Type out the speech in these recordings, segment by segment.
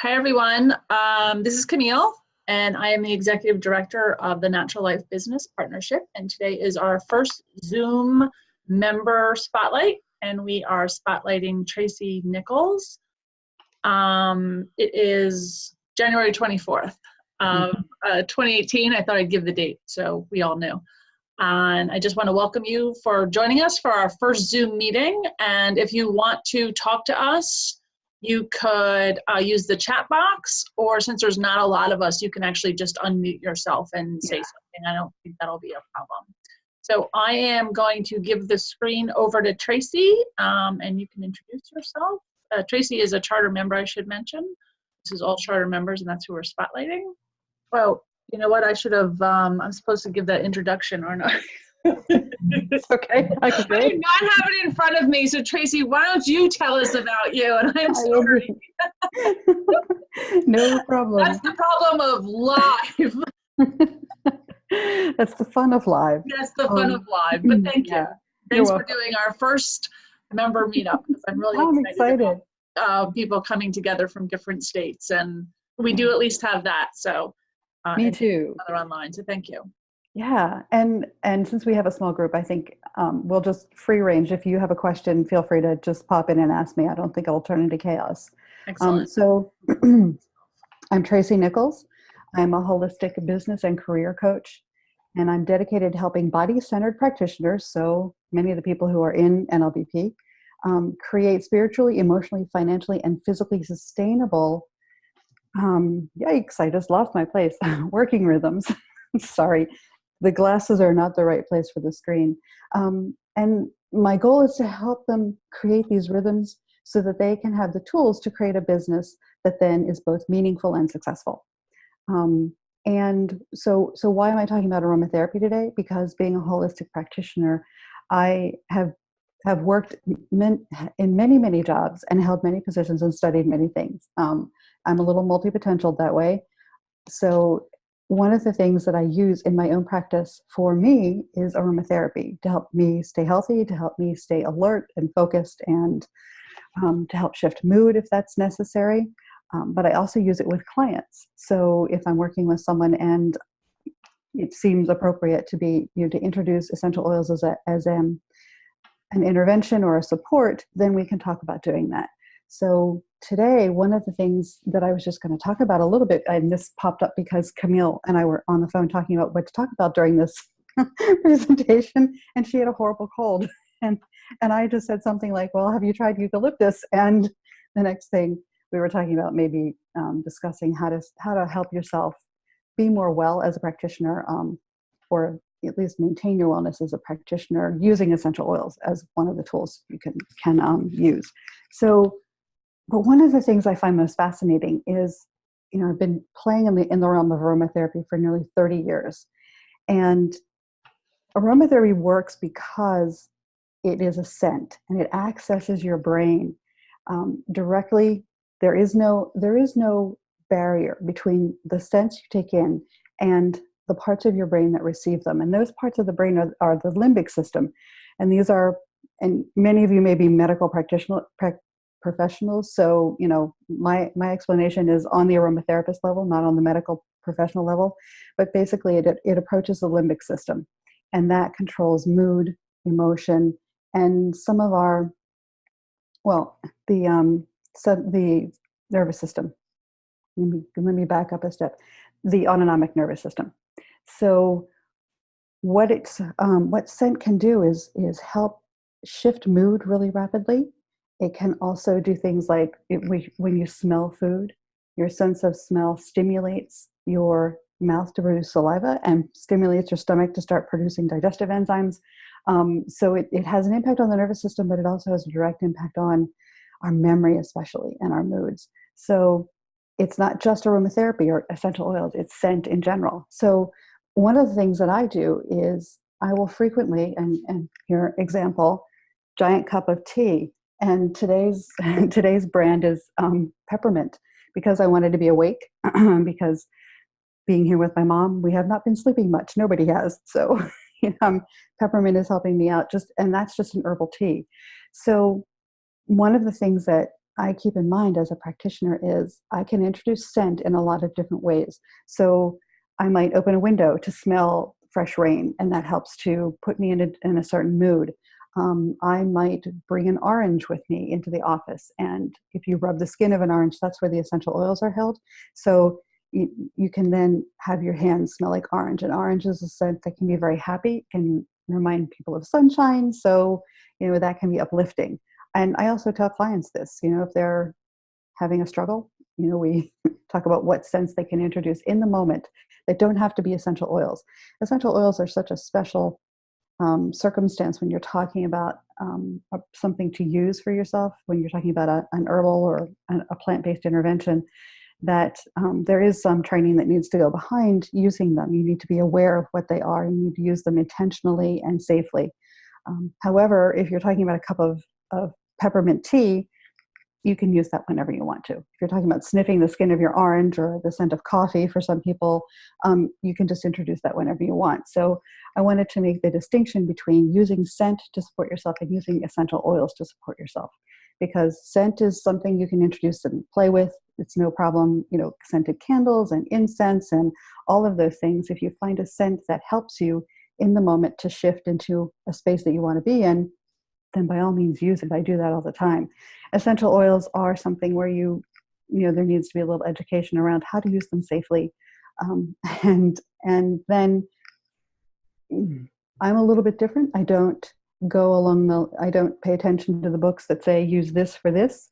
Hi, everyone. This is Camille, and I am the Executive Director of the Natural Life Business Partnership. And today is our first Zoom member spotlight, and we are spotlighting Tracie Nichols. It is January 24th of 2018. I thought I'd give the date so we all knew. And I just want to welcome you for joining us for our first Zoom meeting. And if you want to talk to us, you could use the chat box, or since there's not a lot of us, you can actually just unmute yourself and say something. I don't think that'll be a problem. So I am going to give the screen over to Tracie, and you can introduce yourself. Tracie is a charter member, I should mention. This is all charter members, and that's who we're spotlighting. Oh, you know what? I should have, I'm supposed to give that introduction, or not. It's okay. I do not have it in front of me. So Tracie, why don't you tell us about you? And I'm sorry. No problem. That's the problem of live. That's the fun of live. That's the fun of live. But thank you. Thanks for doing our first member meetup. I'm really excited about people coming together from different states, and we do at least have that. So me too. Other online. So thank you. Yeah, and since we have a small group, I think we'll just free range. If you have a question, feel free to just pop in and ask me. I don't think it'll turn into chaos. Excellent. So I'm Tracie Nichols. I'm a holistic business and career coach, and I'm dedicated to helping body-centered practitioners, so many of the people who are in NLBP, create spiritually, emotionally, financially, and physically sustainable, yikes, I just lost my place, working rhythms. Sorry. The glasses are not the right place for the screen. And my goal is to help them create these rhythms so that they can have the tools to create a business that then is both meaningful and successful. And so why am I talking about aromatherapy today? Because being a holistic practitioner, I have worked in many, many jobs and held many positions and studied many things. I'm a little multi-potential that way. So one of the things that I use in my own practice for me is aromatherapy to help me stay healthy, to help me stay alert and focused, and to help shift mood if that's necessary. But I also use it with clients. So if I'm working with someone and it seems appropriate to be, to introduce essential oils as an intervention or a support, then we can talk about doing that. So today, one of the things that I was just going to talk about a little bit, and this popped up because Camille and I were on the phone talking about what to talk about during this presentation, and she had a horrible cold. And I just said something like, well, have you tried eucalyptus? And the next thing we were talking about maybe discussing how to help yourself be more well as a practitioner, or at least maintain your wellness as a practitioner using essential oils as one of the tools you can use. So, but one of the things I find most fascinating is, I've been playing in the realm of aromatherapy for nearly 30 years. And aromatherapy works because it is a scent and it accesses your brain directly. There is no barrier between the scents you take in and the parts of your brain that receive them. And those parts of the brain are the limbic system. And these are, and many of you may be medical professionals. So, my explanation is on the aromatherapist level, not on the medical professional level. But basically it approaches the limbic system, and that controls mood, emotion, and some of our, the nervous system. Let me back up a step. The autonomic nervous system. So what scent can do is help shift mood really rapidly. It can also do things like when you smell food, your sense of smell stimulates your mouth to produce saliva and stimulates your stomach to start producing digestive enzymes. So it has an impact on the nervous system, but it also has a direct impact on our memory, especially, and our moods. So it's not just aromatherapy or essential oils, it's scent in general. So one of the things that I do is I will frequently, and here example, giant cup of tea. And today's brand is peppermint, because I wanted to be awake, because being here with my mom, we have not been sleeping much. Nobody has. So peppermint is helping me out, and that's just an herbal tea. So one of the things that I keep in mind as a practitioner is I can introduce scent in a lot of different ways. So I might open a window to smell fresh rain, and that helps to put me in a certain mood. I might bring an orange with me into the office, and if you rub the skin of an orange, that's where the essential oils are held. So you can then have your hands smell like orange, and orange is a scent that can be very happy, can remind people of sunshine. So, that can be uplifting. And I also tell clients this, if they're having a struggle, we talk about what scents they can introduce in the moment that don't have to be essential oils. Essential oils are such a special circumstance when you're talking about something to use for yourself, when you're talking about an herbal or a plant-based intervention, that there is some training that needs to go behind using them. You need to be aware of what they are. You need to use them intentionally and safely. However, if you're talking about a cup of peppermint tea, you can use that whenever you want to. If you're talking about sniffing the skin of your orange or the scent of coffee for some people, you can just introduce that whenever you want. So I wanted to make the distinction between using scent to support yourself and using essential oils to support yourself. Because scent is something you can introduce and play with. It's no problem, scented candles and incense and all of those things. If you find a scent that helps you in the moment to shift into a space that you want to be in, then by all means use it. I do that all the time. Essential oils are something where there needs to be a little education around how to use them safely. And then I'm a little bit different. I don't pay attention to the books that say use this for this,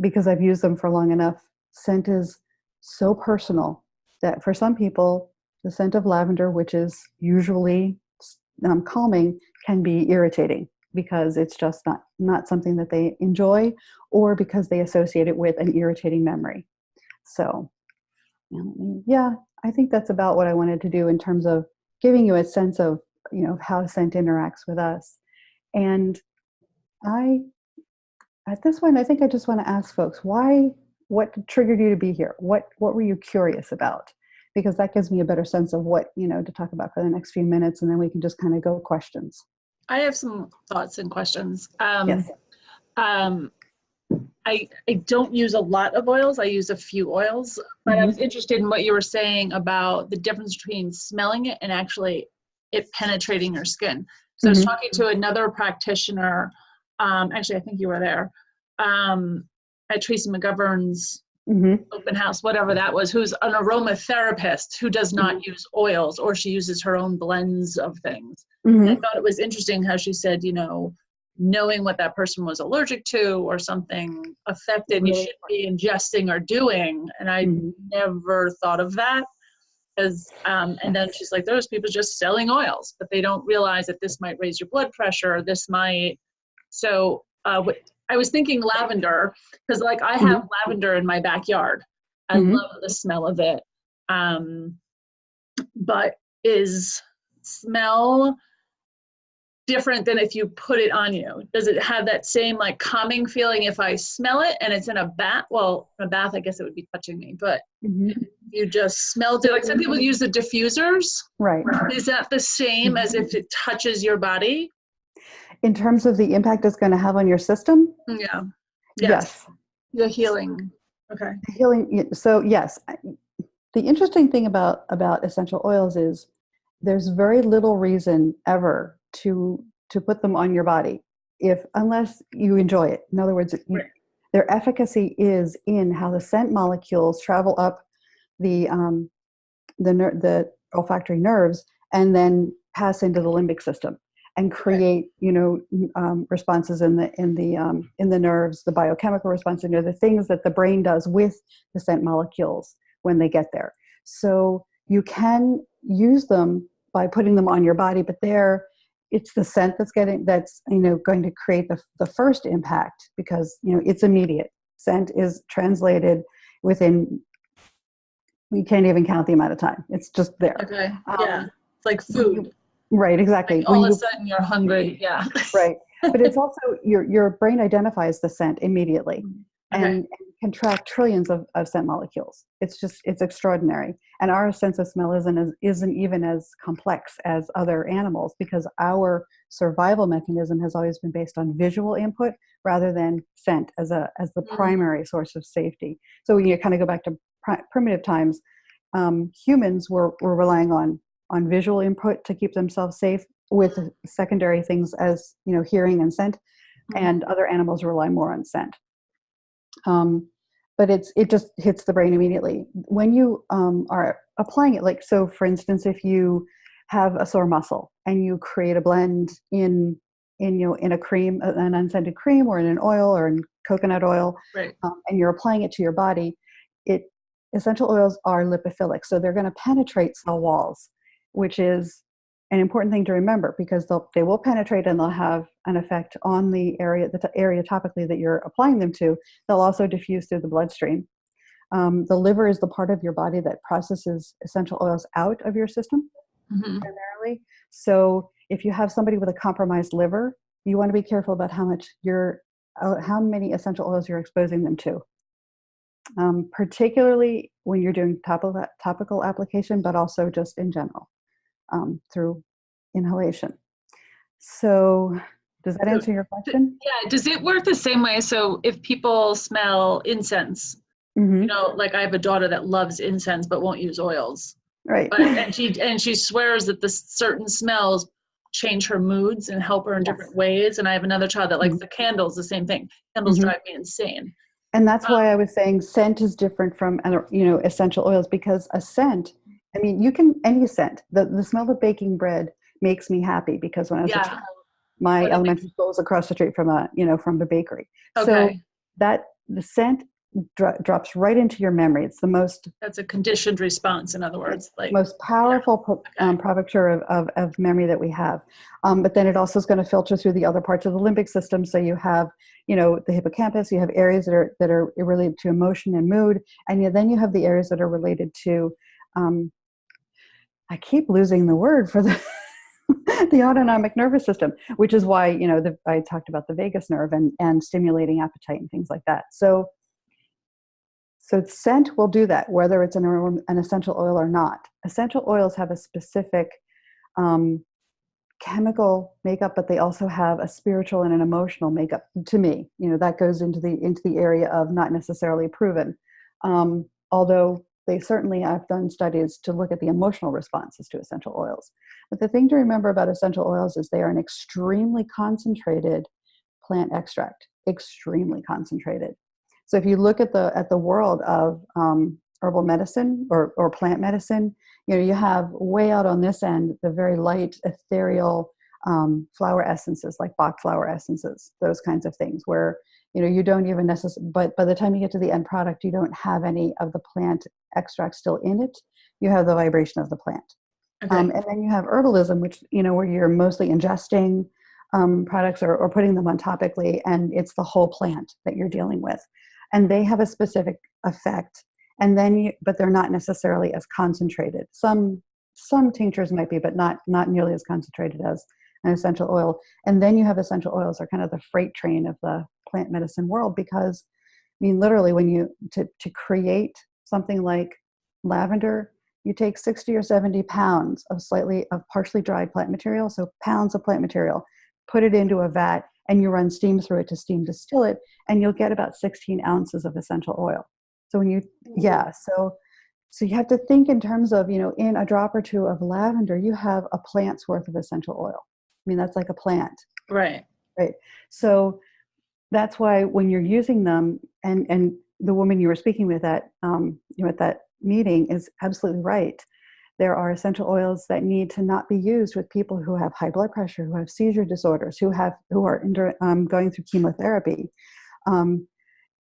because I've used them for long enough. Scent is so personal that for some people, the scent of lavender, which is usually calming, can be irritating because it's just not something that they enjoy, or because they associate it with an irritating memory. So, I think that's about what I wanted to do in terms of giving you a sense of, how scent interacts with us. And at this point, I think I just want to ask folks, what triggered you to be here? What were you curious about? Because that gives me a better sense of what, to talk about for the next few minutes, and then we can just kind of go questions. I have some thoughts and questions. Yes. I don't use a lot of oils. I use a few oils, but I was interested in what you were saying about the difference between smelling it and actually it penetrating your skin. So I was talking to another practitioner, actually I think you were there, at Tracie McGovern's open house, whatever that was, who's an aromatherapist who does not use oils, or she uses her own blends of things. And I thought it was interesting how she said, knowing what that person was allergic to or something affected, you should be ingesting or doing. And I never thought of that. And then she's like, there's people just selling oils, but they don't realize that this might raise your blood pressure. This might. So I was thinking lavender, because I have lavender in my backyard. I love the smell of it. But is smell different than if you put it on you? Does it have that same calming feeling if I smell it and it's in a bath? Well, in a bath, I guess it would be touching me, but you just smelled it. Some people use the diffusers. Right. Is that the same as if it touches your body? In terms of the impact it's going to have on your system? Yeah. Yes. The healing. Okay. Healing. So yes, the interesting thing about essential oils is there's very little reason ever to put them on your body unless you enjoy it. In other words, their efficacy is in how the scent molecules travel up the olfactory nerves and then pass into the limbic system and create responses in the nerves, the biochemical response, the things that the brain does with the scent molecules when they get there. So you can use them by putting them on your body, but it's the scent that's going to create the first impact, because it's immediate. Scent is translated within, we can't even count the amount of time. It's just there. Okay. Yeah. It's like food. Right, exactly. All of a sudden you're hungry. Yeah. Right. But it's also your brain identifies the scent immediately. Okay. and can track trillions of scent molecules. It's extraordinary. And our sense of smell isn't even as complex as other animals, because our survival mechanism has always been based on visual input rather than scent as the primary source of safety. So when you kind of go back to primitive times, humans were relying on visual input to keep themselves safe, with secondary things as, you know, hearing and scent, and other animals rely more on scent. But it just hits the brain immediately when you are applying it. Like, so for instance, if you have a sore muscle and you create a blend in a cream, an unscented cream, or in an oil, or in coconut oil, Right. And you're applying it to your body, essential oils are lipophilic, so they're going to penetrate cell walls, which is an important thing to remember, because they will penetrate and they'll have an effect on the area topically that you're applying them to. They'll also diffuse through the bloodstream. The liver is the part of your body that processes essential oils out of your system primarily. So if you have somebody with a compromised liver, you want to be careful about how many essential oils you're exposing them to. Particularly when you're doing topical application, but also just in general, through inhalation. So does that answer your question? Yeah. Does it work the same way? So if people smell incense, Mm-hmm. you know, like I have a daughter that loves incense but won't use oils. Right. And she swears that the certain smells change her moods and help her in different ways. And I have another child that likes the candles, the same thing. Candles drive me insane. And that's why I was saying scent is different from, you know, essential oils, because a scent, I mean, any scent, the smell of baking bread makes me happy, because when I was a child, my elementary school was across the street from a bakery. Okay. So that the scent drops right into your memory. It's that's a conditioned response, in other words, like most powerful provocateur of memory that we have. But then it also is going to filter through the other parts of the limbic system. So you have, you know, the hippocampus, you have areas that are related to emotion and mood. And then you have the areas that are related to, I keep losing the word for the, the autonomic nervous system, which is why, you know, I talked about the vagus nerve and stimulating appetite and things like that. So scent will do that, whether it's an essential oil or not. Essential oils have a specific chemical makeup, but they also have a spiritual and an emotional makeup. To me, you know, that goes into the area of not necessarily proven, although they certainly have done studies to look at the emotional responses to essential oils. But the thing to remember about essential oils is they are an extremely concentrated plant extract, extremely concentrated. So if you look at the world of herbal medicine or plant medicine, you know, you have way out on this end the very light, ethereal flower essences, like Bach flower essences, those kinds of things, where, you know, you don't even necessarily, but by the time you get to the end product, you don't have any of the plant extract still in it. You have the vibration of the plant. Okay. And then you have herbalism, which, you know, where you're mostly ingesting products or putting them on topically, and it's the whole plant that you're dealing with. And they have a specific effect. And then, but they're not necessarily as concentrated. Some tinctures might be, but not nearly as concentrated as an essential oil. And then you have essential oils are kind of the freight train of the plant medicine world, because, I mean, literally, when you to create something like lavender, you take 60 or 70 pounds of partially dried plant material, so pounds of plant material, put it into a vat, and you run steam through it to steam distill it, and you'll get about 16 ounces of essential oil. So when so you have to think in terms of, you know, in a drop or two of lavender, you have a plant's worth of essential oil. I mean, that's like a plant. Right. Right. So that's why when you're using them, and the woman you were speaking with at that meeting is absolutely right. There are essential oils that need to not be used with people who have high blood pressure, who have seizure disorders, who are going through chemotherapy.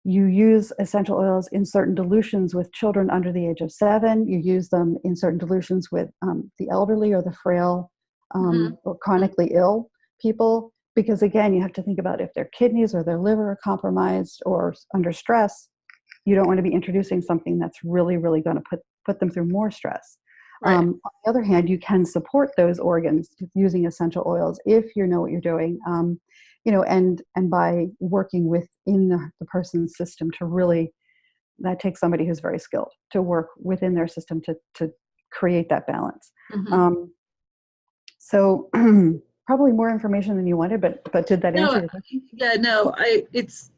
You use essential oils in certain dilutions with children under the age of 7. You use them in certain dilutions with the elderly or the frail or chronically ill people, because again, you have to think about if their kidneys or their liver are compromised or under stress. You don't want to be introducing something that's really, really going to put them through more stress. Right. On the other hand, you can support those organs using essential oils if you know what you're doing. and by working within the person's system to really, that takes somebody who's very skilled to work within their system to create that balance. Mm-hmm. So probably more information than you wanted, but did that answer No, your question? yeah, no, it's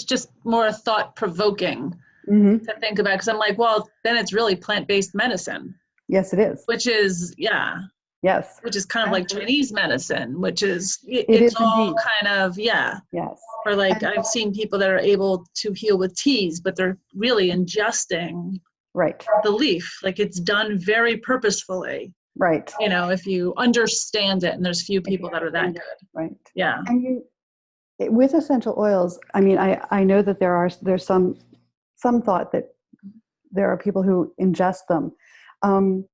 just more thought provoking Hmm. to think about, because I'm like, well, then it's really plant-based medicine, Yes, it is. which is, yeah, Yes, which is kind of like absolutely. Chinese medicine, which is, It it's is all indeed. kind of, yeah. Yes. Or like And I've seen people that are able to heal with teas, but they're really ingesting right, the leaf. Like it's done very purposefully, right. if you understand it, and there's few If you people that are that understand it, good. right. Yeah. And with essential oils, I mean, I know that there's some thought that there are people who ingest them. Um,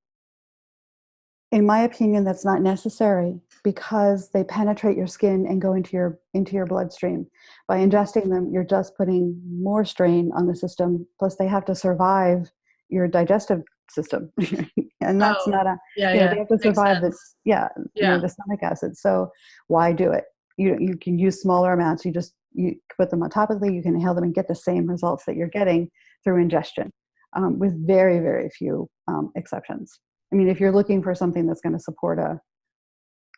in my opinion, that's not necessary because they penetrate your skin and go into your bloodstream. By ingesting them, you're just putting more strain on the system. Plus, they have to survive your digestive system, and that's Oh, not a yeah, yeah. they have to Makes survive sense. the Yeah. stomach acid. So why do it? You can use smaller amounts. You put them on topically. You can inhale them and get the same results that you're getting through ingestion, with very very few exceptions. I mean, if you're looking for something that's going to support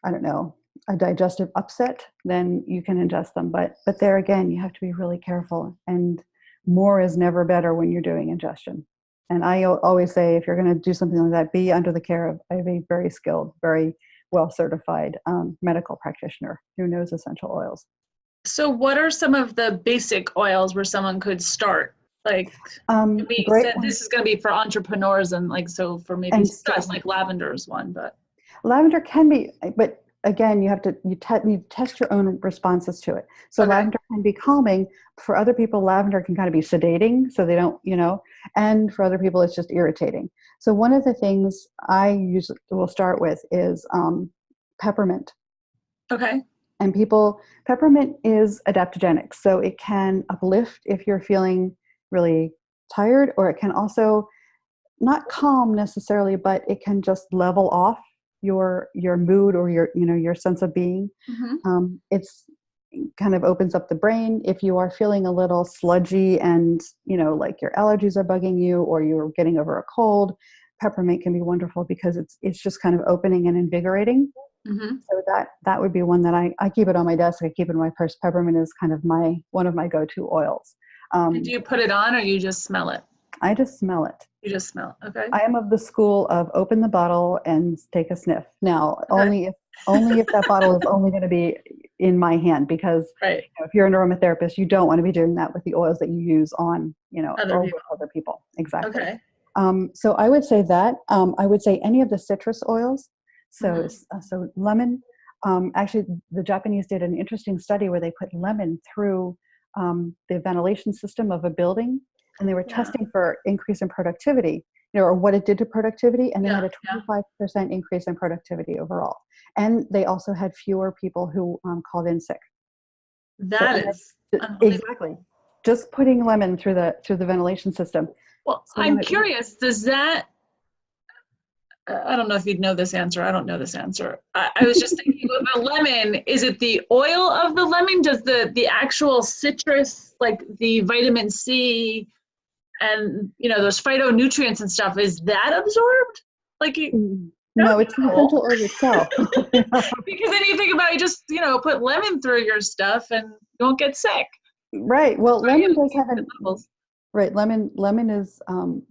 I don't know, a digestive upset, then you can ingest them. But there again, you have to be really careful. And more is never better when you're doing ingestion. And I always say, if you're going to do something like that, be under the care of a very skilled, very well certified medical practitioner who knows essential oils. So what are some of the basic oils where someone could start? Like we Great said one. this is going to be for entrepreneurs, and like, so for maybe And success, like lavender is one, but lavender can be, but again, you test your own responses to it. So okay. lavender can be calming. For other people, lavender can kind of be sedating, so they don't, and for other people, it's just irritating. So one of the things I usually will start with is peppermint. Okay. And peppermint is adaptogenic, so it can uplift if you're feeling really tired, or it can also not calm necessarily, but it can just level off your mood or your sense of being. Mm-hmm. It's kind of opens up the brain. If you are feeling a little sludgy and like your allergies are bugging you or you're getting over a cold, peppermint can be wonderful because it's just kind of opening and invigorating. Mm-hmm. So that would be one that I keep it on my desk. I keep it in my purse. Peppermint is kind of one of my go-to oils. And do you put it on or you just smell it? I just smell it. You just smell it. Okay. I am of the school of open the bottle and take a sniff. Now, Okay. only if that bottle is only going to be in my hand, because Right. if you're an aromatherapist, you don't want to be doing that with the oils that you use on, Other or people. with other people. Exactly. Okay. So I would say that. I would say any of the citrus oils. So, Mm-hmm. so lemon. Actually, the Japanese did an interesting study where they put lemon through the ventilation system of a building, and they were Yeah. testing for increase in productivity, or what it did to productivity, and they had Yeah. a 25% increase in productivity overall. And they also had fewer people who called in sick. So, That and is unbelievable. exactly, just putting lemon through the ventilation system. Well, So when I'm it, curious, does that, I don't know if you'd know this answer. I don't know this answer. I was just thinking with the lemon, is it the oil of the lemon? Does the actual citrus, like the vitamin C and those phytonutrients and stuff, is that absorbed? Like that would no, be it's the cool. essential oil itself. Because then you think about, you just put lemon through your stuff and you won't get sick. Right. That's Well, why you lemon gotta does keep have the an levels. right. Lemon is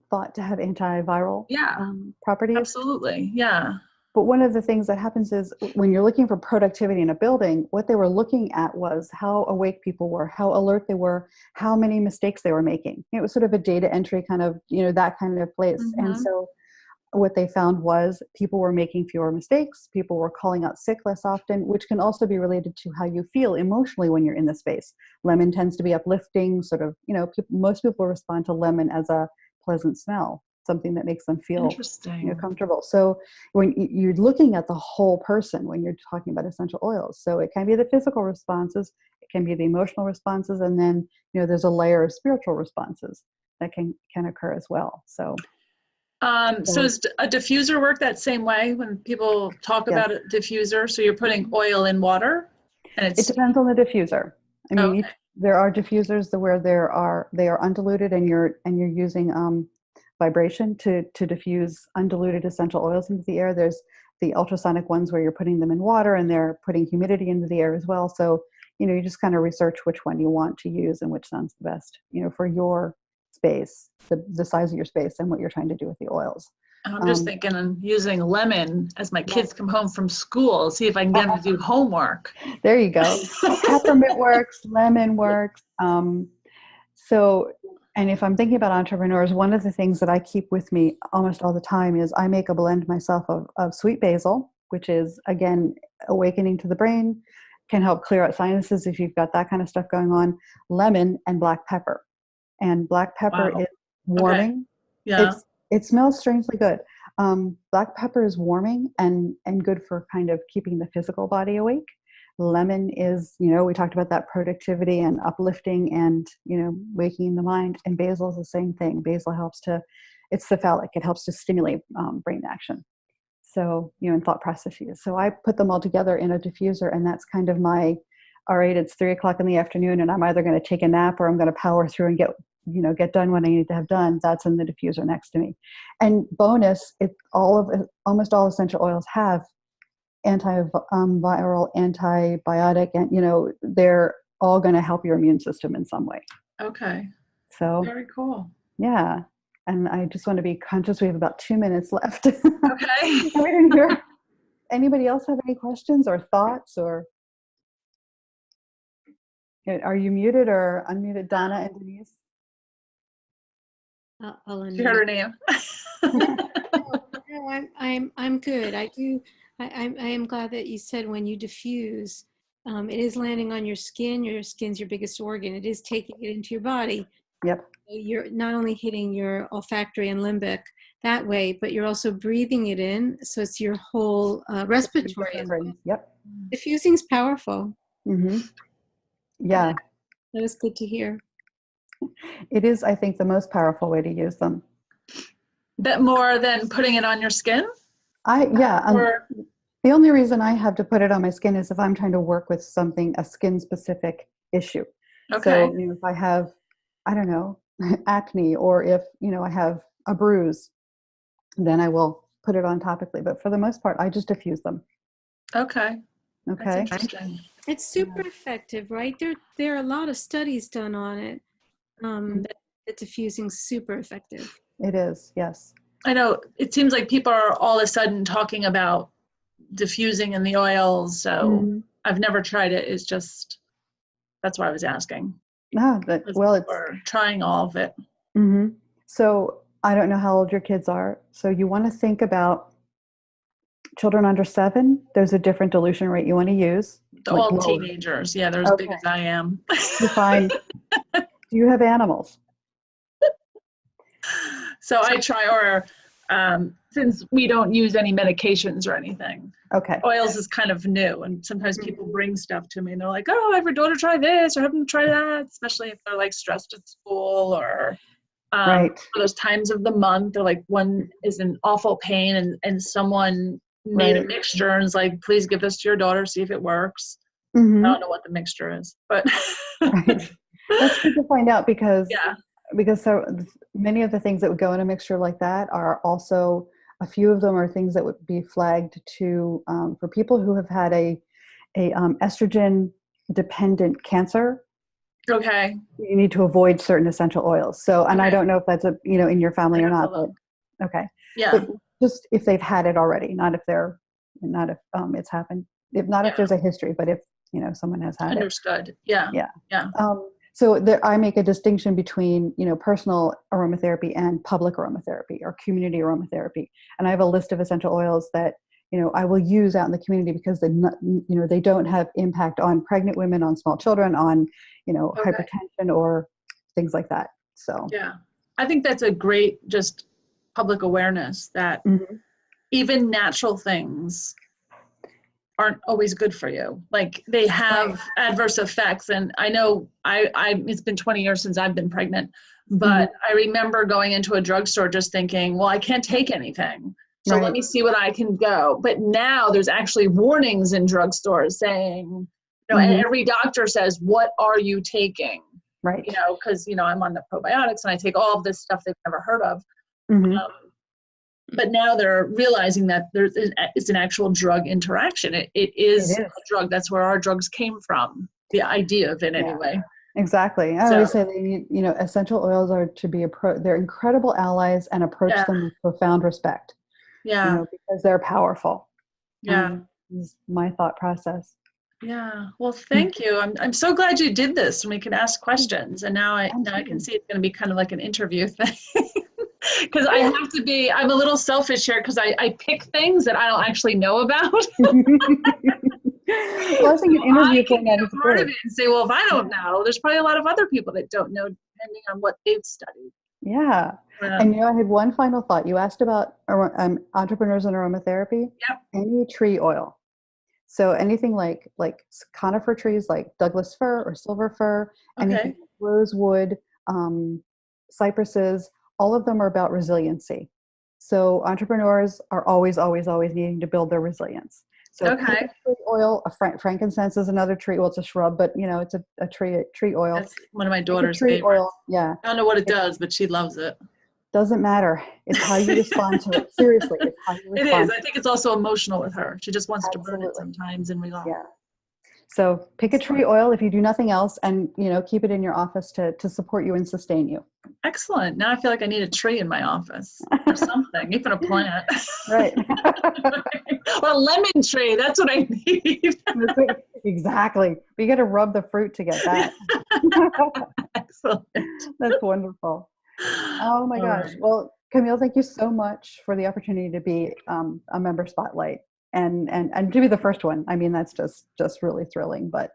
thought to have antiviral Yeah, properties. absolutely. Yeah. But one of the things that happens is when you're looking for productivity in a building, what they were looking at was how awake people were, how alert they were, how many mistakes they were making. It was sort of a data entry kind of, that kind of place. And Mm-hmm. so what they found was people were making fewer mistakes, people were calling out sick less often, which can also be related to how you feel emotionally when you're in the space. Lemon tends to be uplifting, sort of, most people respond to lemon as a pleasant smell, something that makes them feel Interesting. comfortable. So when you're looking at the whole person when you're talking about essential oils, so it can be the physical responses, it can be the emotional responses, and then there's a layer of spiritual responses that can occur as well. So So does a diffuser work that same way when people talk yes. about a diffuser? So you're putting Mhm. oil in water? And It depends on the diffuser. I mean, okay. there are diffusers where they are undiluted, and you're using vibration to diffuse undiluted essential oils into the air. There's the ultrasonic ones where you're putting them in water and they're putting humidity into the air as well. So, you just kind of research which one you want to use and which sounds the best, for your space, the size of your space and what you're trying to do with the oils. I'm just thinking of using lemon as my kids Yes. come home from school, see if I can get them to do homework. There you go. Peppermint works, lemon works. So, and if I'm thinking about entrepreneurs, one of the things that I keep with me almost all the time is I make a blend myself of sweet basil, which is, again, awakening to the brain, can help clear out sinuses if you've got that kind of stuff going on, lemon and black pepper. And black pepper Wow. is warming. Okay. Yeah. It smells strangely good. Black pepper is warming and good for kind of keeping the physical body awake. Lemon is, we talked about that productivity and uplifting and, waking the mind. And basil is the same thing. Basil it's cephalic. It helps to stimulate brain action. So, and thought processes. So I put them all together in a diffuser, and that's kind of all right, it's 3:00 in the afternoon and I'm either going to take a nap or I'm going to power through and get done what I need to have done. That's in the diffuser next to me. And bonus, almost all essential oils have antiviral, antibiotic, and they're all going to help your immune system in some way. Okay. So very cool. Yeah. And I just want to be conscious we have about 2 minutes left. Okay. We didn't hear. Anybody else have any questions or thoughts? Or are you muted or unmuted, Donna and Denise? I'll unmute. She heard her name. No, I'm good. I am glad that you said when you diffuse, it is landing on your skin. Your skin's your biggest organ. It is taking it into your body. Yep. You're not only hitting your olfactory and limbic that way, but you're also breathing it in. So it's your whole respiratory. As well. Yep. Diffusing's powerful. Mm-hmm. Yeah. That was good to hear. It is, I think, the most powerful way to use them. Bit more than putting it on your skin? The only reason I have to put it on my skin is if I'm trying to work with a skin-specific issue. Okay. So, if I have, I don't know, acne, or if, I have a bruise, then I will put it on topically. But for the most part, I just diffuse them. Okay. Okay. That's interesting. It's super effective, right? There are a lot of studies done on it. That diffusing's super effective. It is, yes. I know it seems like people are all of a sudden talking about diffusing in the oils. So I've never tried it. It's just, that's why I was asking. It's trying all of it. Mm-hmm. So I don't know how old your kids are. So you want to think about children under 7. There's a different dilution rate you want to use. All teenagers. Yeah, they're as big as I am. You're fine. Do you have animals? So I try, or since we don't use any medications or anything. Okay. Oils is kind of new, and sometimes people bring stuff to me and they're like, oh, I have your daughter try this or have them try that, especially if they're like stressed at school or right. for those times of the month, they're like, one is in awful pain and someone made a mixture and is like, please give this to your daughter, see if it works. Mm-hmm. I don't know what the mixture is, but right. That's good to find out because so many of the things that would go in a mixture like that are also, a few of them are things that would be flagged to for people who have had a estrogen dependent cancer. Okay. You need to avoid certain essential oils. So, and I don't know if that's in your family or not. But, okay. Yeah. But just if they've had it already, not if it's happened. If not, if there's a history, but if someone has had Understood. Yeah. Yeah. Yeah. So I make a distinction between, personal aromatherapy and public aromatherapy or community aromatherapy. And I have a list of essential oils that, I will use out in the community because they don't have impact on pregnant women, on small children, on, hypertension or things like that. So, yeah, I think that's a great, just public awareness that even natural things aren't always good for you. Like they have adverse effects. And I know it's been 20 years since I've been pregnant, but I remember going into a drugstore just thinking, well, I can't take anything. So let me see what I can go. But now there's actually warnings in drugstores saying, You know, and every doctor says, what are you taking? Right. You know, because, you know, I'm on the probiotics and I take all of this stuff they've never heard of. But now they're realizing that it's an actual drug interaction. It is a drug. That's where our drugs came from. The idea of it, anyway. Exactly. I always say they need, you know, essential oils are to be they're incredible allies, and approach them with profound respect. Yeah. You know, because they're powerful. Yeah. Is my thought process. Yeah. Well, thank you. I'm so glad you did this, and we can ask questions. And now I can see it's going to be kind of like an interview thing. Because I have to be, I'm a little selfish here because I pick things that I don't actually know about. Well, I think an interview format is part of good. it and say, well, if I don't know, there's probably a lot of other people that don't know, depending on what they've studied. Yeah. And you know, I had one final thought. You asked about entrepreneurs in aromatherapy. Yep. Any tree oil. So anything like conifer trees, like Douglas fir or silver fir, anything like rosewood, cypresses, all of them are about resiliency. So entrepreneurs are always, always, always needing to build their resilience. So pick a tree oil. Frankincense is another tree. Well, it's a shrub, but you know, it's a tree oil. That's one of my daughter's tree favorites. oil. Yeah. I don't know what it does, but she loves it. Doesn't matter. It's how you respond to it. Seriously, it's how you respond. It is. I think it's also emotional with her. She just wants to burn it sometimes and relax. Yeah. So pick a tree oil if you do nothing else, and you know, keep it in your office to support you and sustain you. Excellent. Now I feel like I need a tree in my office or something, even a plant. Right. Or a lemon tree. That's what I need. Exactly. But you got to rub the fruit to get that. Excellent. That's wonderful. Oh my gosh. Right. Well, Camille, thank you so much for the opportunity to be a member spotlight and to be the first one. I mean, that's just really thrilling. But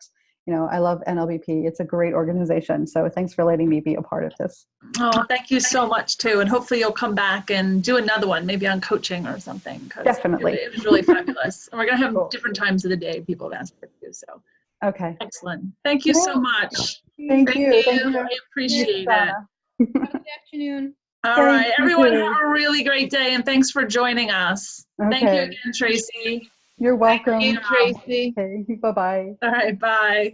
you know, I love NLBP. It's a great organization. So thanks for letting me be a part of this. Oh, thank you so much too. And hopefully you'll come back and do another one, maybe on coaching or something. Definitely. It was really fabulous. And we're going to have different times of the day people have asked for you. So okay. Excellent. Thank you so much. Thank you. Thank you. I appreciate it. Have a good afternoon. All right, everyone, have a really great day, and thanks for joining us. Okay. Thank you again, Tracie. You're welcome. Thank you, Tracie. Okay. Bye-bye. All right, bye.